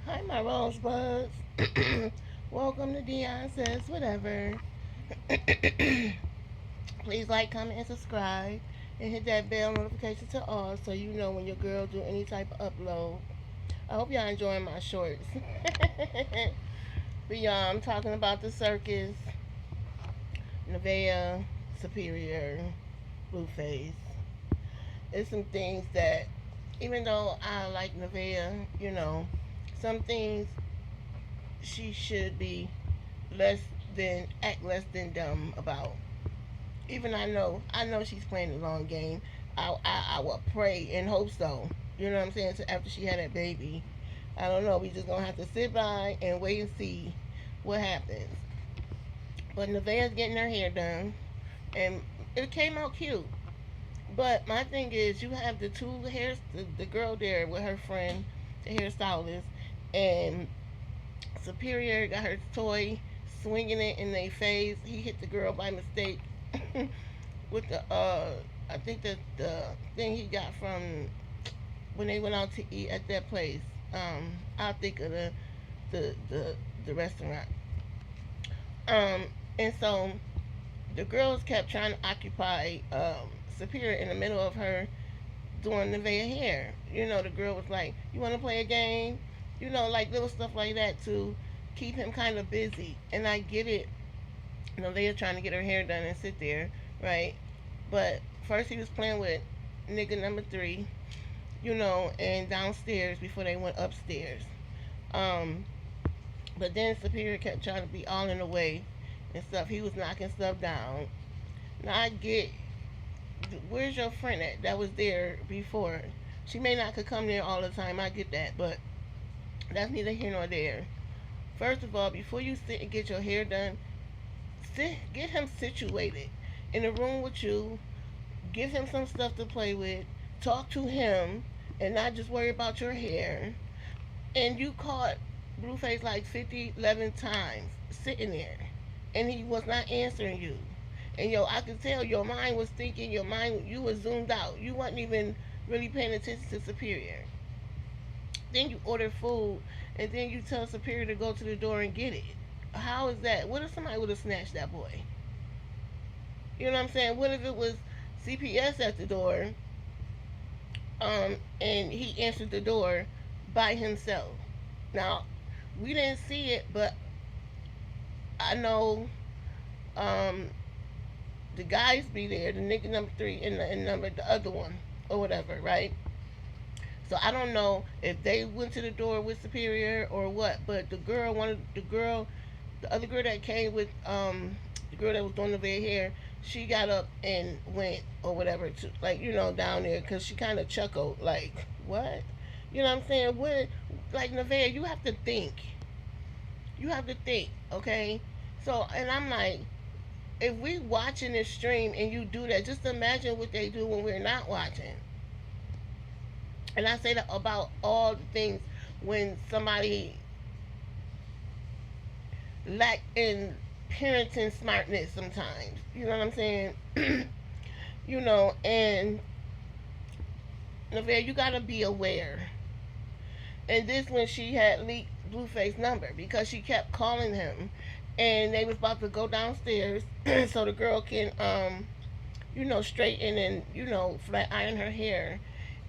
Hi, my rosebuds. Welcome to Dion Says Whatever. Please like, comment, and subscribe. And hit that bell notification to all so you know when your girl do any type of upload. I hope y'all enjoying my shorts. But y'all, I'm talking about the circus, Neveah, Superior, Blueface. It's some things that, even though I like Neveah, some things she should be less act less than dumb about. Even I know she's playing the long game. I will pray and hope so. You know what I'm saying? So after she had that baby, I don't know. We just gonna have to sit by and wait and see what happens. But Nevaeh's getting her hair done, and it came out cute. But my thing is, you have the two hairs, the girl there with her friend, the hairstylist, and Superior got her toy, swinging it in their face. He hit the girl by mistake with I think the thing he got from when they went out to eat at that place. I'll think of the the the restaurant. Um, and so the girls kept trying to occupy Superior in the middle of her doing Nevaeh hair. The girl was like, "You want to play a game?" Like little stuff like that to keep him kind of busy. And I get it. They are trying to get her hair done and sit there, right? But first he was playing with nigga number three, and downstairs before they went upstairs. Um, but then Superior kept trying to be all in the way and stuff. He was knocking stuff down. Now I get, where's your friend that was there before? She may not could come there all the time. I get that, but that's neither here nor there. First of all, before you sit and get your hair done, get him situated in a room with you. Give him some stuff to play with. Talk to him, and not just worry about your hair. And you caught Blueface like 50, 11 times sitting there, and he was not answering you. And I could tell your mind was thinking. You was zoomed out. You wasn't even really paying attention to Superior. Then you order food, and then you tell Superior to go to the door and get it. How is that? What if somebody would have snatched that boy? You know what I'm saying? What if it was CPS at the door, and he answered the door by himself? Now, we didn't see it, but I know um, the guys be there, the nigga number three and number the other one or whatever, right? So I don't know if they went to the door with Superior or what, but the other girl that came with the girl that was doing the red hair, she got up and went or whatever to like down there because she kind of chuckled like what, what I'm saying? What, like Nevaeh, you have to think. You have to think, okay? So and I'm like, if we watching this stream and you do that, just imagine what they do when we're not watching. And I say that about all the things when somebody lack in parenting smartness sometimes. You know what I'm saying? And Nevaeh, you gotta be aware. And this when she had leaked Blueface number because she kept calling him, and they was about to go downstairs so the girl can straighten and flat iron her hair.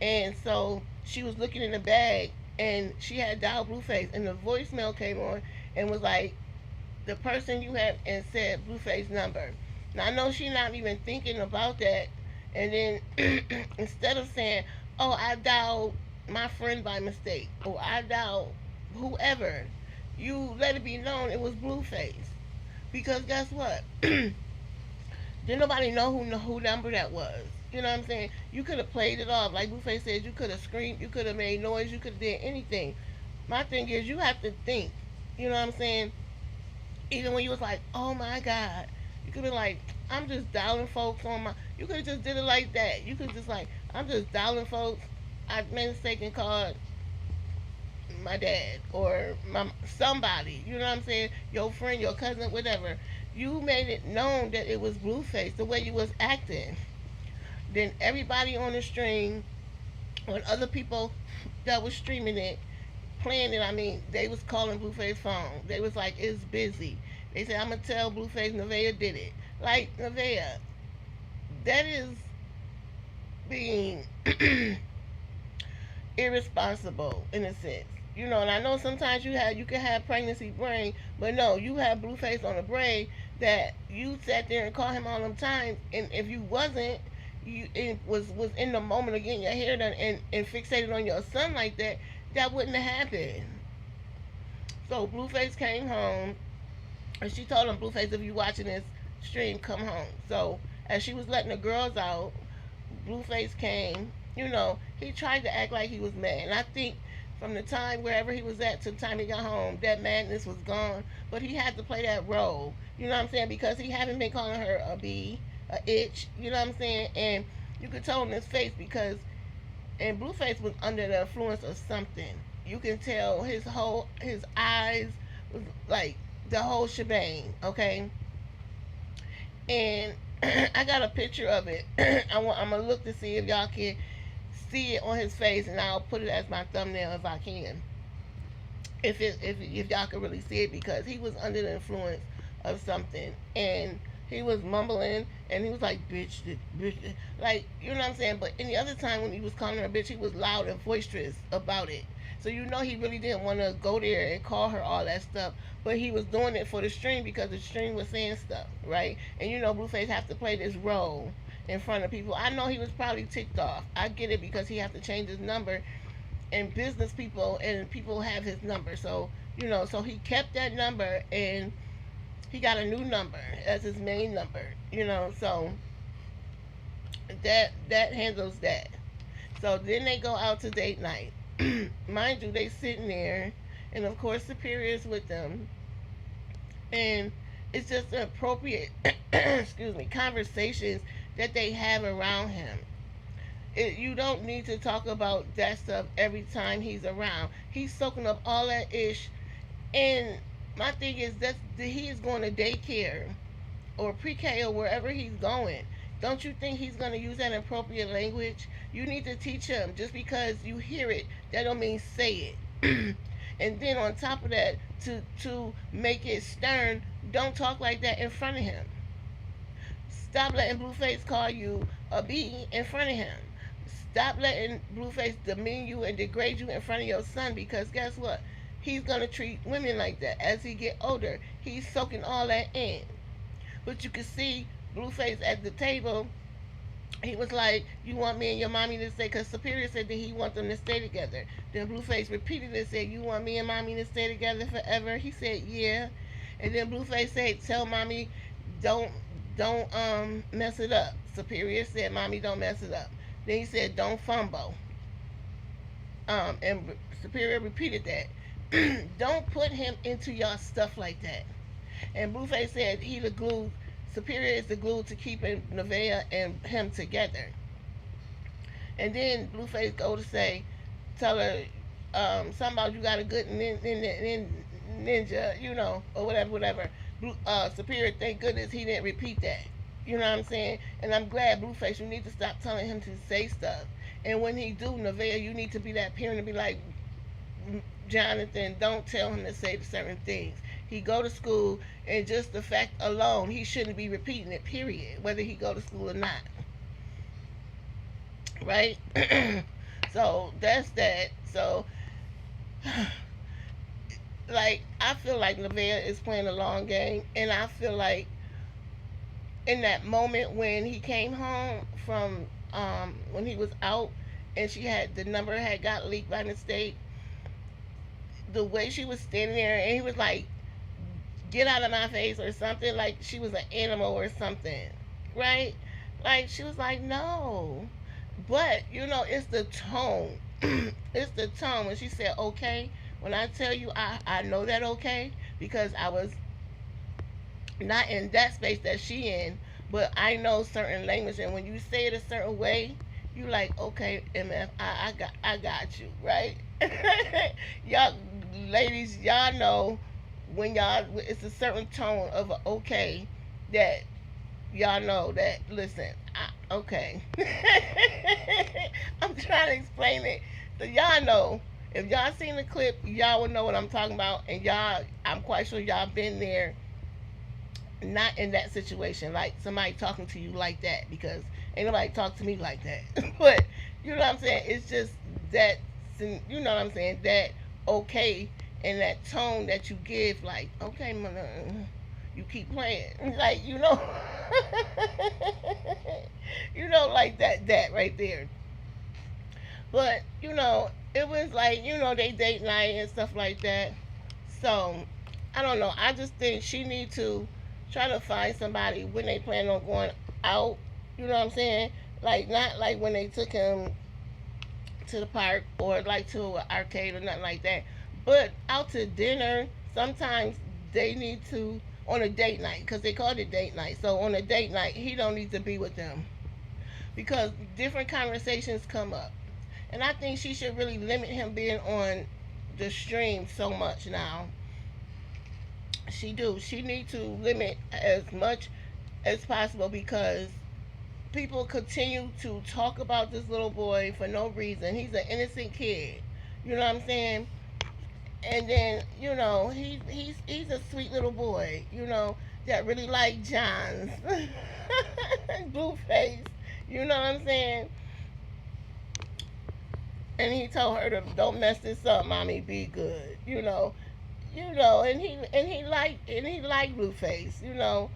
And so she was looking in the bag, and she had dialed Blueface, and the voicemail came on and was like, the person you have, and said Blueface number. Now I know she's not even thinking about that, and then instead of saying, "Oh, I dialed my friend by mistake," or "I dialed whoever," you let it be known it was Blueface, because guess what? Didn't nobody know who number that was. You know what I'm saying? You could have played it off. Like Blueface said, you could have screamed, you could have made noise, you could have did anything. My thing is, you have to think. You know what I'm saying? Even when you was like, oh my God, you could be like, I'm just dialing folks on my. You could have just did it like that. You could just like, I'm just dialing folks. I made a mistake and called my dad or my somebody. You know what I'm saying? Your friend, your cousin, whatever. You made it known that it was Blueface the way you was acting. Then everybody on the stream, or other people that was streaming it, playing it. I mean, they was calling Blueface phone. They was like, it's busy. They said, I'm gonna tell Blueface Neveah did it. Like, Neveah, that is being irresponsible in a sense. You know, and I know sometimes you can have pregnancy brain, but no, you have Blueface on the brain that you sat there and called him all them times, and if you wasn't, you it was in the moment of getting your hair done and fixated on your son like that, that wouldn't have happened. So Blueface came home, and she told him, Blueface, if you watching this stream, come home. So as she was letting the girls out, Blueface came. You know, he tried to act like he was mad. And I think from the time wherever he was at to the time he got home, that madness was gone. But he had to play that role. You know what I'm saying? Because he haven't been calling her a bee, a itch. You know what I'm saying? And you could tell in his face because, and Blueface was under the influence of something. You can tell his eyes was like the whole shebang. Okay, and I got a picture of it. I'm gonna look to see if y'all can see it on his face, and I'll put it as my thumbnail if I can. If y'all can really see it, because he was under the influence of something, and he was mumbling, and he was like, bitch, bitch, like, you know what I'm saying. But any other time when he was calling her a bitch, he was loud and boisterous about it. So you know he really didn't want to go there and call her all that stuff, but he was doing it for the stream because the stream was saying stuff, right? And you know Blueface have to play this role in front of people. I know he was probably ticked off. I get it, because he have to change his number, and business people and people have his number. So you know, so he kept that number, and he got a new number as his main number. You know, so that handles that. So then they go out to date night. Mind you, they sitting there, and of course Superior's with them, and it's just appropriate, excuse me, conversations that they have around him. You don't need to talk about that stuff every time he's around. He's soaking up all that ish, and my thing is that he is going to daycare or pre-K or wherever he's going. Don't you think he's going to use that appropriate language? You need to teach him. Just because you hear it, that don't mean say it. And then on top of that, to make it stern, don't talk like that in front of him. Stop letting Blueface call you a B in front of him. Stop letting Blueface demean you and degrade you in front of your son, because guess what? He's gonna treat women like that as he get older. He's soaking all that in. But you can see Blueface at the table. He was like, "You want me and your mommy to stay?" Because Superior said that he want them to stay together. Then Blueface repeated it, said, "You want me and mommy to stay together forever?" He said, "Yeah." And then Blueface said, "Tell mommy, don't mess it up." Superior said, "Mommy, don't mess it up." Then he said, "Don't fumble." And Superior repeated that. Don't put him into y'all stuff like that. And Blueface said he the glue. Superior is the glue to keeping Neveah and him together. And then Blueface go to say, tell her something about you got a good ninja, you know, or whatever, whatever. Superior, thank goodness he didn't repeat that. You know what I'm saying? And I'm glad, Blueface, you need to stop telling him to say stuff. And when he do, Neveah, you need to be that parent and be like, Jonathan, don't tell him to say certain things. He go to school, and just the fact alone, he shouldn't be repeating it, period, whether he go to school or not. Right? So that's that. So like, I feel like Neveah is playing a long game, and I feel like in that moment when he came home from when he was out, and she had the number had got leaked by mistake, the way she was standing there, and he was like, get out of my face or something, like she was an animal or something, right? Like, she was like, no. But you know, it's the tone. It's the tone when she said okay. When I tell you, I know that okay, because I was not in that space that she in, but I know certain language, and when you say it a certain way, you like, okay, MF, I got you, right? Y'all ladies, y'all know when y'all, it's a certain tone of a okay that y'all know that, listen, okay. I'm trying to explain it so y'all know If y'all seen the clip, y'all will know what I'm talking about. And y'all, I'm quite sure y'all been there, not in that situation, like somebody talking to you like that, because ain't nobody talk to me like that. But you know what I'm saying? It's just that, you know what I'm saying? That okay, and that tone that you give, like, okay, you keep playing, like, you know, you know, like that right there. But you know, it was like, you know, they date night and stuff like that. So I don't know. I just think she need to try to find somebody when they plan on going out. You know what I'm saying? Like, not like when they took him to the park or like to an arcade or nothing like that. But out to dinner, sometimes they need to, on a date night, because they called it date night. So on a date night, he don't need to be with them because different conversations come up. And I think she should really limit him being on the stream so much now. She do. She need to limit as much as possible because people continue to talk about this little boy for no reason. He's an innocent kid. You know what I'm saying? And then, you know, he's a sweet little boy, you know, that really like Johns. Blueface. You know what I'm saying? And he told her to don't mess this up, mommy, be good. And he liked Blueface, you know.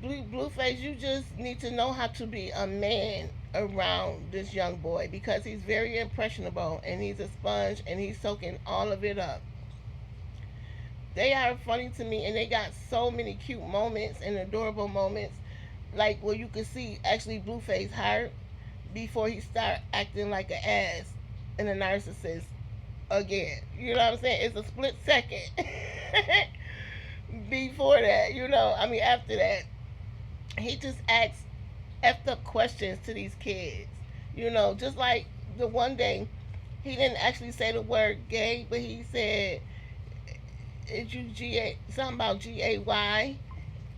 Blueface, you just need to know how to be a man around this young boy because he's very impressionable and he's a sponge and he's soaking all of it up. They are funny to me and they got so many cute moments and adorable moments, like where you could see actually Blueface heart before he start acting like an ass and a narcissist again. You know what I'm saying? It's a split second before that, you know. I mean, after that, he just asks effed up questions to these kids. You know, just like the one day he didn't actually say the word gay, but he said it's you G A something about GAY,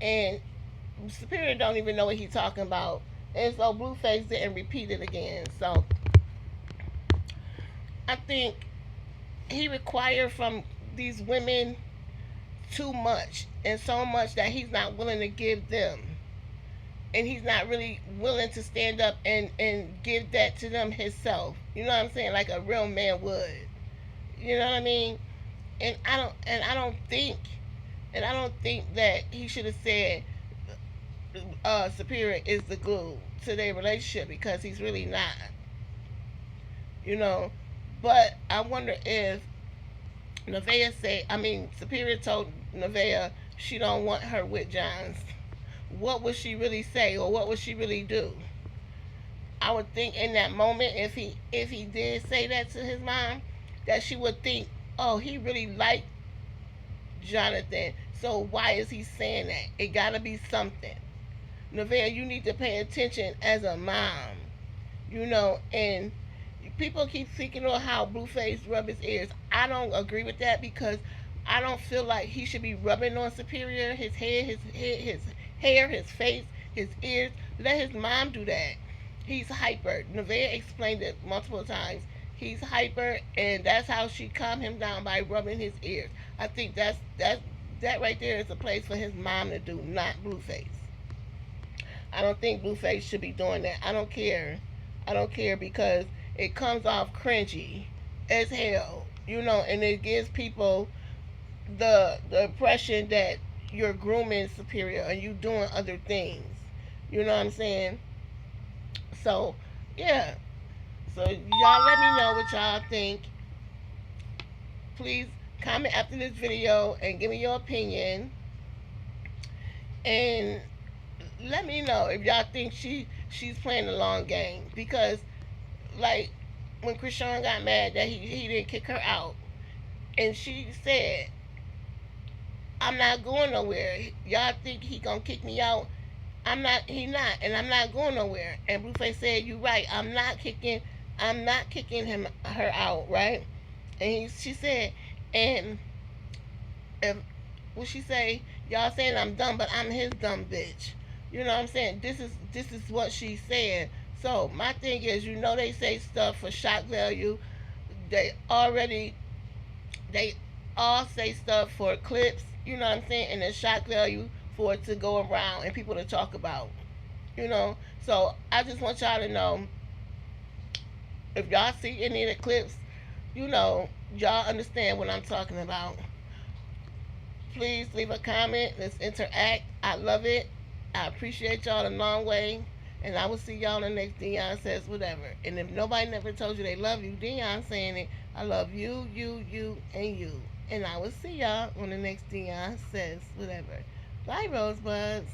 and Superior don't even know what he's talking about. And so Blueface didn't repeat it again. So I think he required from these women too much, and so much that he's not willing to give them, and he's not really willing to stand up and give that to them himself. You know what I'm saying? Like a real man would. You know what I mean? And I don't think that he should have said Superior is the glue to their relationship because he's really not. You know, but I wonder if Superior told Neveah she don't want her with Johns. What would she really say, or what would she really do? I would think in that moment, if he did say that to his mom, that she would think, oh, he really liked Jonathan, so why is he saying that? It gotta be something. Neveah, you need to pay attention as a mom, you know. And people keep speaking on how Blueface rub his ears. I don't agree with that because I don't feel like he should be rubbing on Superior, his hair, his face, his ears. Let his mom do that. He's hyper. Neveah explained it multiple times. He's hyper, and that's how she calmed him down by rubbing his ears. I think that right there is a place for his mom to do, not Blueface. I don't think Blueface should be doing that. I don't care. I don't care because it comes off cringy as hell, you know, and it gives people the impression that you're grooming Superior and you doing other things. You know what I'm saying? So, yeah. So y'all let me know what y'all think. Please comment after this video and give me your opinion. And let me know if y'all think she's playing the long game. Because like when Krishan got mad that he didn't kick her out, and she said, I'm not going nowhere. Y'all think he gonna kick me out? He not, and I'm not going nowhere. And Blueface said, you right, I'm not kicking her out, right? And she said, and if what she say, y'all saying I'm dumb, but I'm his dumb bitch. You know what I'm saying? This is what she said. So my thing is, you know, they say stuff for shock value. They already they all say stuff for clips, you know what I'm saying, and then shock value for it to go around and people to talk about, you know. So I just want y'all to know, if y'all see any of the clips, you know, y'all understand what I'm talking about. Please leave a comment. Let's interact. I love it. I appreciate y'all a long way. And I will see y'all in the next Dion Says Whatever. And if nobody never told you they love you, Dion saying it, I love you, you, and you. And I will see y'all on the next Dion Says Whatever. Bye, Rosebuds.